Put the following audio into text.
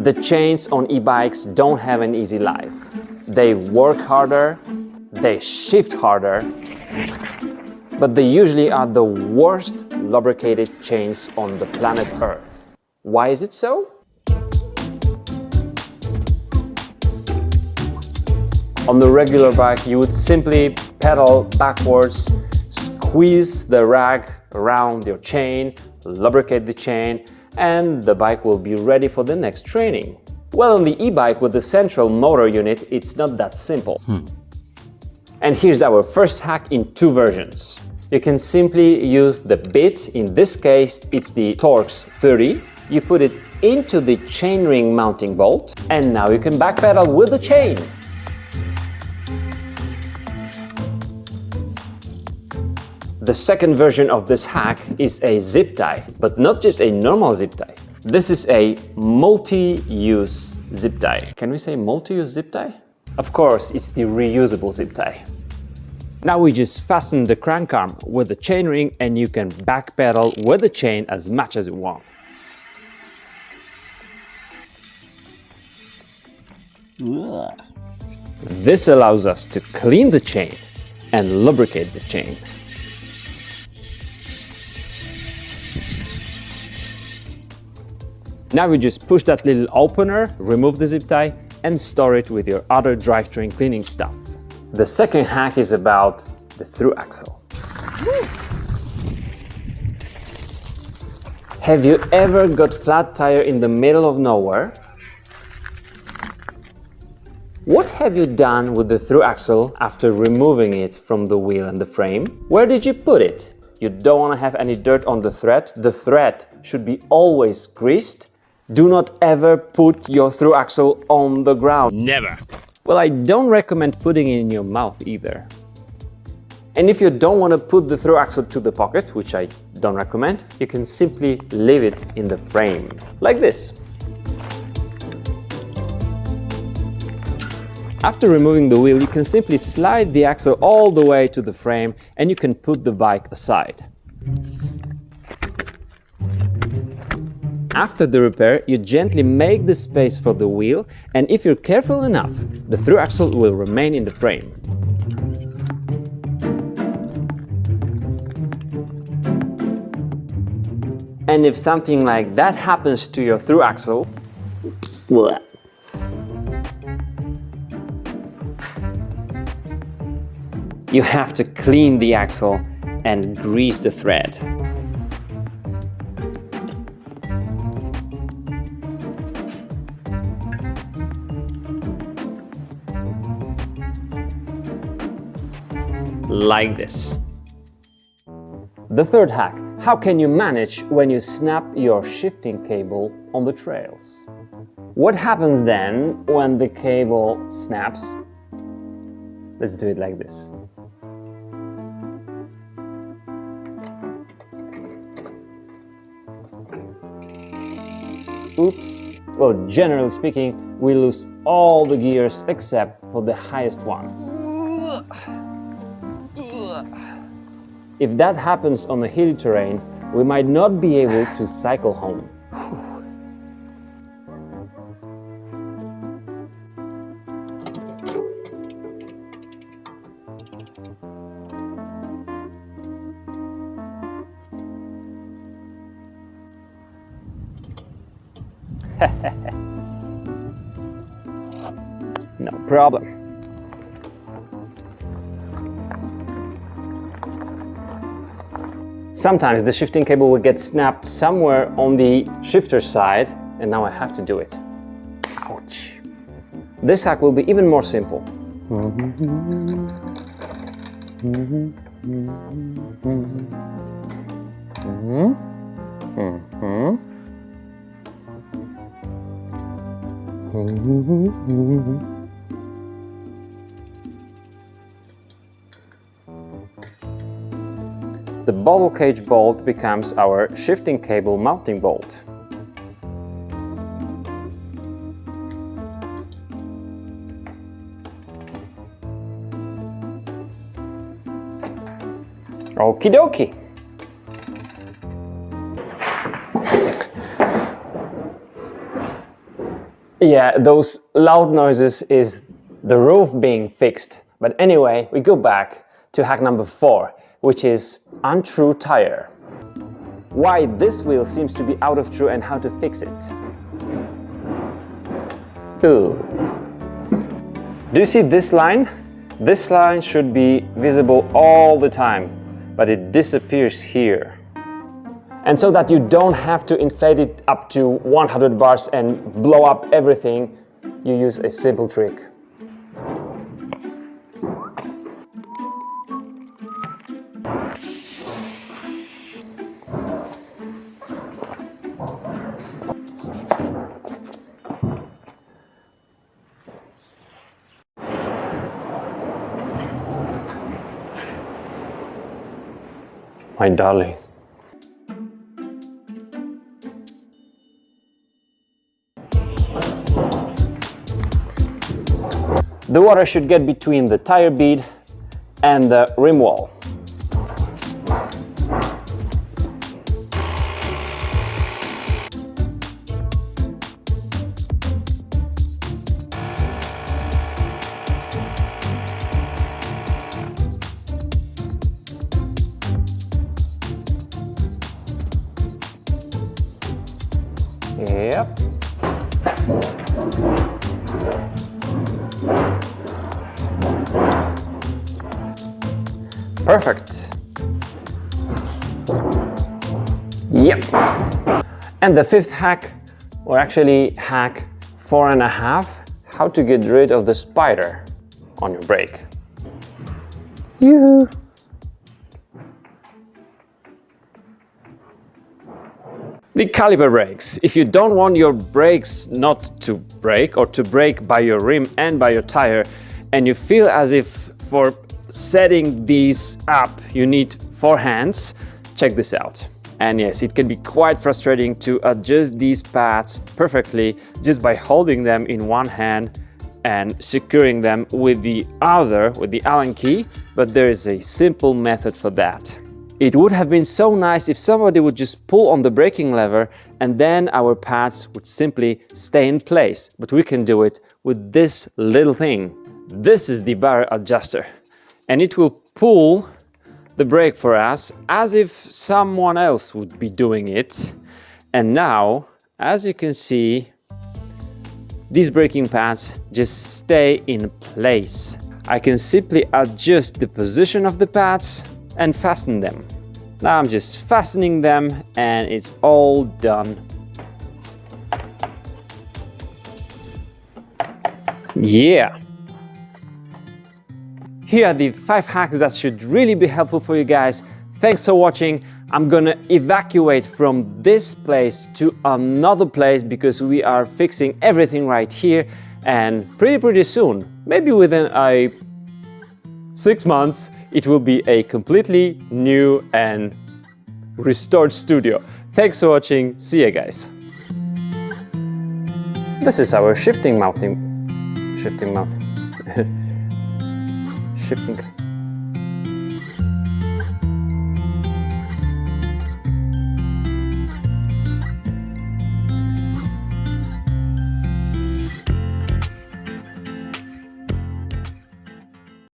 The chains on e-bikes don't have an easy life. They work harder, they shift harder, but they usually are the worst lubricated chains on the planet Earth. Why is it so? On the regular bike, you would simply pedal backwards, squeeze the rag around your chain, lubricate the chain, and the bike will be ready for the next training. Well, on the e-bike with the central motor unit, it's not that simple. And here's our first hack in 2 versions. You can simply use the bit, in this case it's the Torx 30. You put it into the chainring mounting bolt, and now you can backpedal with the chain. The second version of this hack is a zip tie, but not just a normal zip tie. This is a multi-use zip tie. Can we say multi-use zip tie? Of course, it's the reusable zip tie. Now we just fasten the crank arm with the chainring and you can backpedal with the chain as much as you want. This allows us to clean the chain and lubricate the chain. Now we just push that little opener, remove the zip tie, and store it with your other drivetrain cleaning stuff. The second hack is about the through-axle. Have you ever got flat tire in the middle of nowhere? What have you done with the through-axle after removing it from the wheel and the frame? Where did you put it? You don't want to have any dirt on the thread. The thread should be always greased. Do not ever put your through-axle on the ground. Never. Well, I don't recommend putting it in your mouth either. And if you don't want to put the through-axle to the pocket, which I don't recommend, you can simply leave it in the frame, like this. After removing the wheel, you can simply slide the axle all the way to the frame and you can put the bike aside. After the repair, you gently make the space for the wheel, and if you're careful enough, the through-axle will remain in the frame. And if something like that happens to your through-axle, you have to clean the axle and grease the thread. Like this. The third hack: how can you manage when you snap your shifting cable on the trails? What happens then when the cable snaps? Let's do it like this. Oops. Well, generally speaking, we lose all the gears except for the highest one. If that happens on a hilly terrain, we might not be able to cycle home. No problem. Sometimes the shifting cable will get snapped somewhere on the shifter side, and now I have to do it. Ouch. This hack will be even more simple. The bottle cage bolt becomes our shifting cable mounting bolt. Okie dokie. Yeah, those loud noises is the roof being fixed. But anyway, we go back to hack number 4, which is untrue tire. Why this wheel seems to be out of true and how to fix it. Ooh. Do you see this line? This line should be visible all the time, but it disappears here. And so that you don't have to inflate it up to 100 bars and blow up everything, you use a simple trick. My darling. The water should get between the tire bead and the rim wall. Yep. Perfect. Yep. And the 5th hack, or actually hack 4.5, how to get rid of the spider on your brake. Yoo-hoo. The caliper brakes. If you don't want your brakes not to break or to break by your rim and by your tire, and you feel as if for setting these up you need 4 hands, check this out. And yes, it can be quite frustrating to adjust these pads perfectly just by holding them in one hand and securing them with the other, with the Allen key, but there is a simple method for that. It would have been so nice if somebody would just pull on the braking lever and then our pads would simply stay in place. But we can do it with this little thing. This is the bar adjuster, and it will pull the brake for us as if someone else would be doing it. And now, as you can see, these braking pads just stay in place. I can simply adjust the position of the pads and fasten them. Now I'm just fastening them and it's all done. Yeah. Here are the 5 hacks that should really be helpful for you guys. Thanks for watching. I'm gonna evacuate from this place to another place because we are fixing everything right here, and pretty soon, maybe within 6 months, it will be a completely new and restored studio. Thanks for watching. See you guys. This is our shifting.